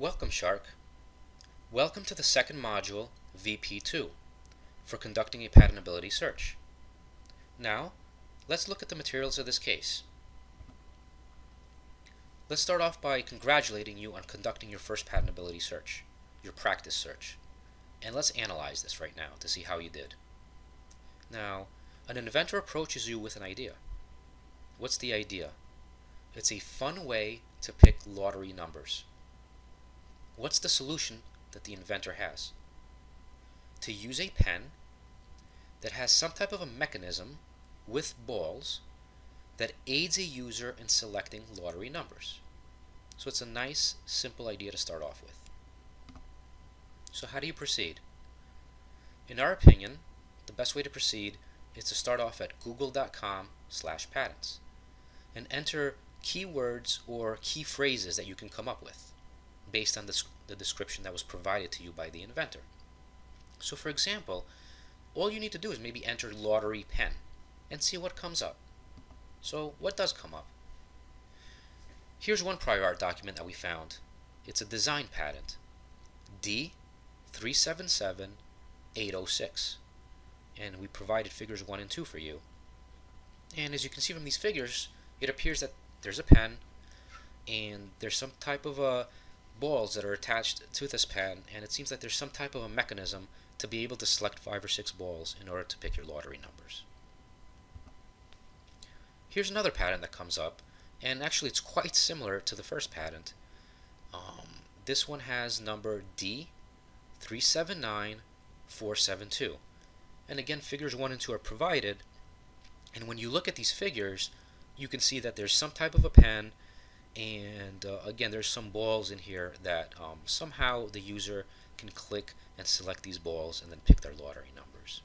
Welcome, Shark. Welcome to the second module, VP2, for conducting a patentability search. Now, let's look at the materials of this case. Let's start off by congratulating you on conducting your first patentability search, your practice search. And let's analyze this right now to see how you did. Now, an inventor approaches you with an idea. What's the idea? It's a fun way to pick lottery numbers. What's the solution that the inventor has? To use a pen that has some type of a mechanism with balls that aids a user in selecting lottery numbers. So it's a nice, simple idea to start off with. So how do you proceed? In our opinion, the best way to proceed is to start off at google.com/patents and enter keywords or key phrases that you can come up with based on the description that was provided to you by the inventor. So for example, all you need to do is maybe enter lottery pen and see what comes up. So what does come up? Here's one prior art document that we found. It's a design patent, D377806, and we provided figures 1 and 2 for you. And as you can see from these figures, it appears that there's a pen and there's some type of balls that are attached to this pen, and it seems like there's some type of a mechanism to be able to select 5 or 6 balls in order to pick your lottery numbers. Here's another patent that comes up, and actually it's quite similar to the first patent. This one has number D379472, and again figures 1 and 2 are provided, and when you look at these figures you can see that there's some type of a pen, and again there's some balls in here that somehow the user can click and select these balls and then pick their lottery numbers.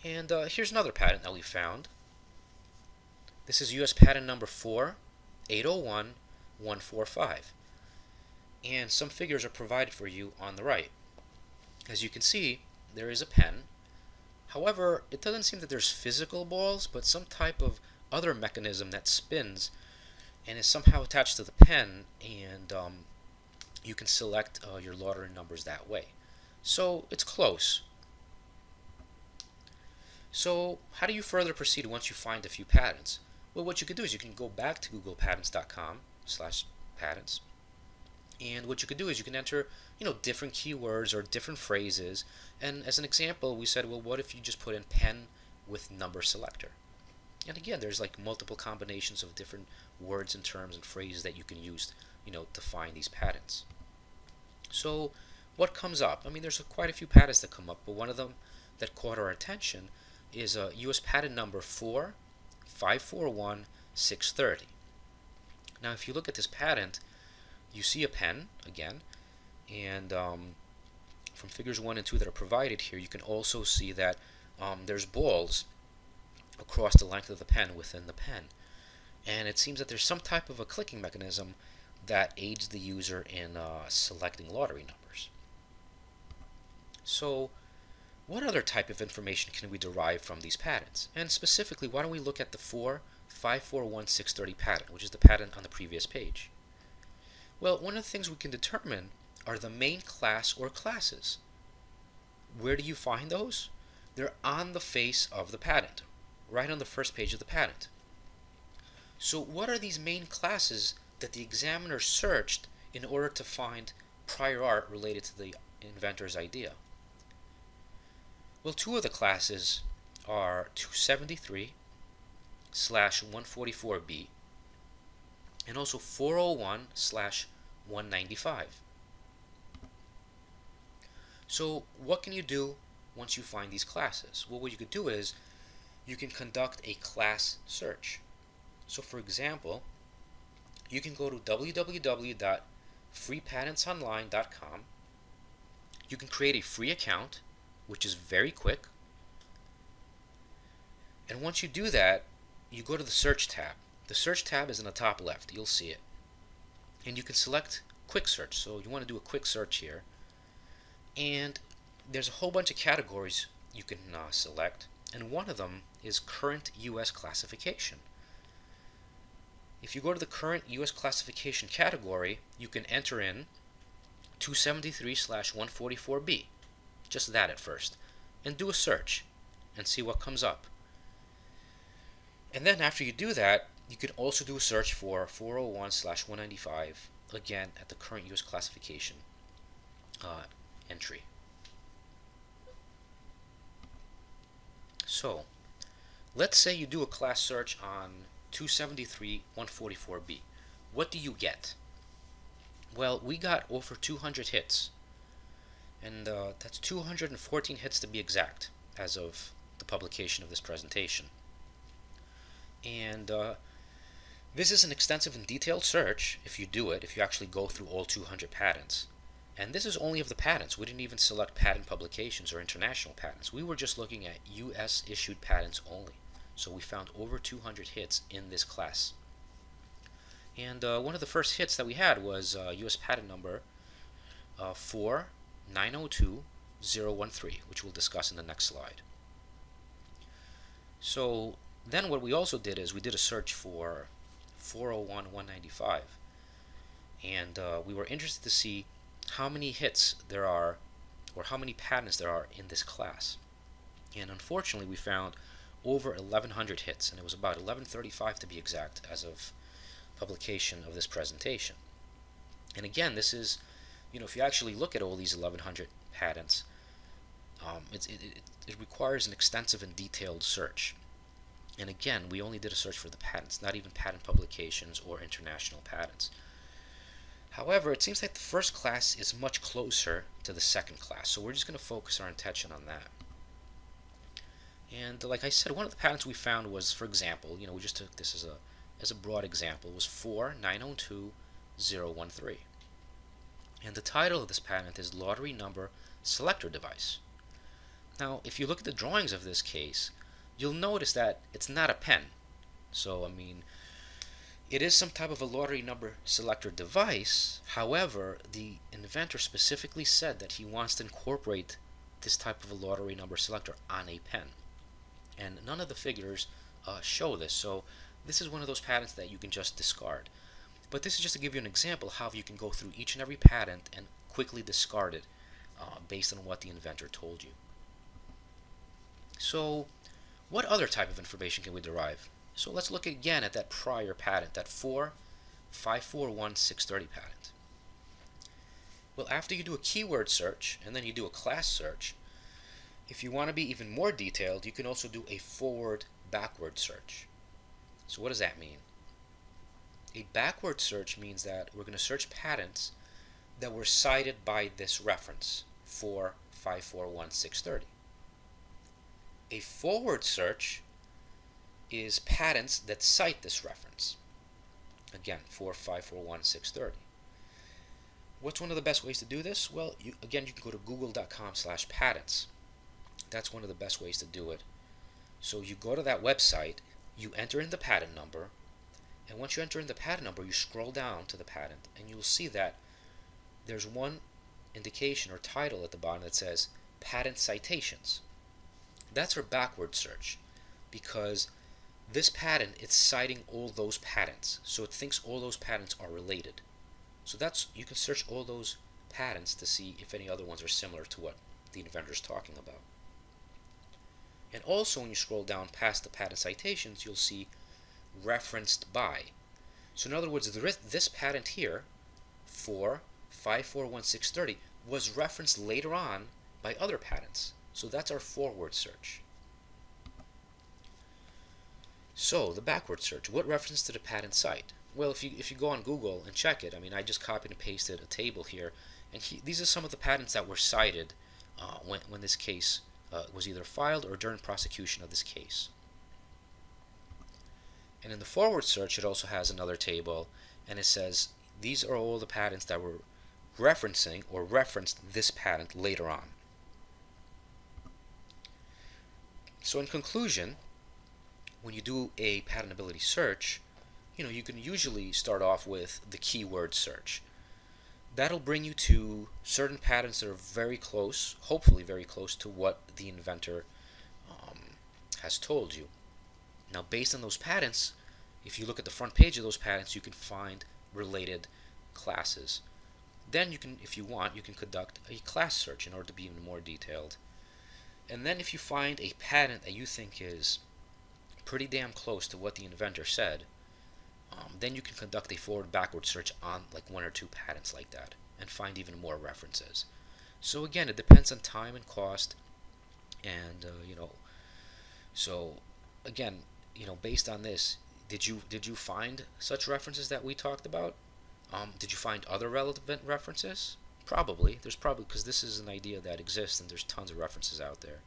And here's another patent that we found. This is US patent number 4801145, and some figures are provided for you on the right. As you can see, there is a pen. However, it doesn't seem that there's physical balls, but some type of other mechanism that spins and is somehow attached to the pen, and you can select your lottery numbers that way. So it's close. So how do you further proceed once you find a few patents? Well, what you can do is you can go back to googlepatents.com/patents, and what you could do is you can enter different keywords or different phrases, and as an example we said, well, what if you just put in pen with number selector? And again, there's like multiple combinations of different words and terms and phrases that you can use to find these patents. So what comes up? I mean, there's quite a few patents that come up, but one of them that caught our attention is US patent number 4541630. Now if you look at this patent, you see a pen again, and from figures 1 and 2 that are provided here, you can also see that there's balls across the length of the pen within the pen, and it seems that there's some type of a clicking mechanism that aids the user in selecting lottery numbers. So what other type of information can we derive from these patents? And specifically, why don't we look at the 4541630 patent, which is the patent on the previous page? Well, one of the things we can determine are the main class or classes. Where do you find those? They're on the face of the patent, right on the first page of the patent. So what are these main classes that the examiner searched in order to find prior art related to the inventor's idea? Well, 2 of the classes are 273/144B and also 401/195. So what can you do once you find these classes? Well, what you could do is you can conduct a class search. So for example, you can go to www.freepatentsonline.com. You can create a free account, which is very quick. And once you do that, you go to the search tab. The search tab is in the top left. You'll see it. And you can select quick search. So you want to do a quick search here. And there's a whole bunch of categories you can select. And one of them is current US classification. If you go to the current US classification category, you can enter in 273/144B, just that at first, and do a search and see what comes up. And then after you do that, you can also do a search for 401/195, again at the current US classification entry. So let's say you do a class search on 273/144B. What do you get? Well, we got over 200 hits, and that's 214 hits to be exact as of the publication of this presentation. And this is an extensive and detailed search if you do it, if you actually go through all 200 patents. And this is only of the patents. We didn't even select patent publications or international patents. We were just looking at US issued patents only. So we found over 200 hits in this class. And one of the first hits that we had was US patent number 4902013, which we'll discuss in the next slide. So then what we also did is we did a search for 401/195, and we were interested to see how many hits there are, or how many patents there are in this class. And unfortunately we found over 1100 hits, and it was about 1135 to be exact as of publication of this presentation. And again, this is, if you actually look at all these 1100 patents, it requires an extensive and detailed search. And again, we only did a search for the patents, not even patent publications or international patents. However, it seems like the first class is much closer to the second class, so we're just going to focus our attention on that. And like I said, one of the patents we found was, for example, we just took this as a broad example, was 4902013. And the title of this patent is Lottery Number Selector Device. Now, if you look at the drawings of this case, you'll notice that it's not a pen. So, it is some type of a lottery number selector device. However, the inventor specifically said that he wants to incorporate this type of a lottery number selector on a pen. And none of the figures show this, so this is one of those patents that you can just discard. But this is just to give you an example how you can go through each and every patent and quickly discard it based on what the inventor told you. So what other type of information can we derive? So let's look again at that prior patent, that 4541630 patent. Well, after you do a keyword search and then you do a class search, if you want to be even more detailed, you can also do a forward-backward search. So what does that mean? A backward search means that we're going to search patents that were cited by this reference, 4541630. A forward search is patents that cite this reference. Again, 4541630. What's one of the best ways to do this? Well, you can go to google.com/patents. That's one of the best ways to do it. So you go to that website, you enter in the patent number, and once you enter in the patent number, you scroll down to the patent, and you'll see that there's one indication or title at the bottom that says Patent Citations. That's our backward search, because this patent, it's citing all those patents, so it thinks all those patents are related. So you can search all those patents to see if any other ones are similar to what the inventor is talking about. And also, when you scroll down past the patent citations, you'll see referenced by. So in other words, this patent here, 4541630, was referenced later on by other patents. So that's our forward search. So the backward search, what reference to the patent cite? Well, if you go on Google and check it, I just copied and pasted a table here, and these are some of the patents that were cited when this case was either filed or during prosecution of this case. And in the forward search, it also has another table, and it says these are all the patents that were referencing or referenced this patent later on. So in conclusion, when you do a patentability search, you can usually start off with the keyword search. That'll bring you to certain patents that are very close, hopefully very close to what the inventor has told you. Now, based on those patents, If you look at the front page of those patents, you can find related classes. Then you can, if you want, you can conduct a class search in order to be even more detailed. And then if you find a patent that you think is pretty damn close to what the inventor said, then you can conduct a forward-backward search on like one or two patents like that and find even more references. So again, it depends on time and cost, and so again, based on this, did you find such references that we talked about? Did you find other relevant references? Probably. There's probably, because this is an idea that exists and there's tons of references out there.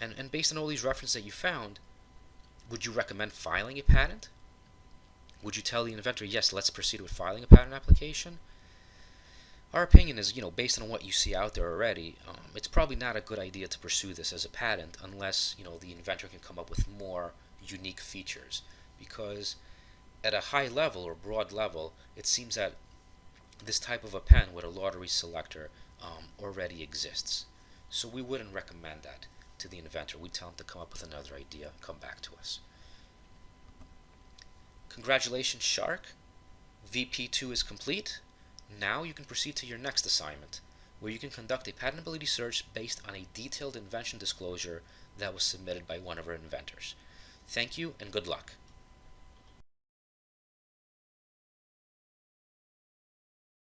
And based on all these references that you found, would you recommend filing a patent? Would you tell the inventor, yes, let's proceed with filing a patent application? Our opinion is, based on what you see out there already, it's probably not a good idea to pursue this as a patent unless, the inventor can come up with more unique features. Because at a high level or broad level, it seems that this type of a pen with a lottery selector already exists. So we wouldn't recommend that to the inventor. We'd tell him to come up with another idea and come back to us. Congratulations, Shark. VP2 is complete. Now you can proceed to your next assignment, where you can conduct a patentability search based on a detailed invention disclosure that was submitted by one of our inventors. Thank you and good luck.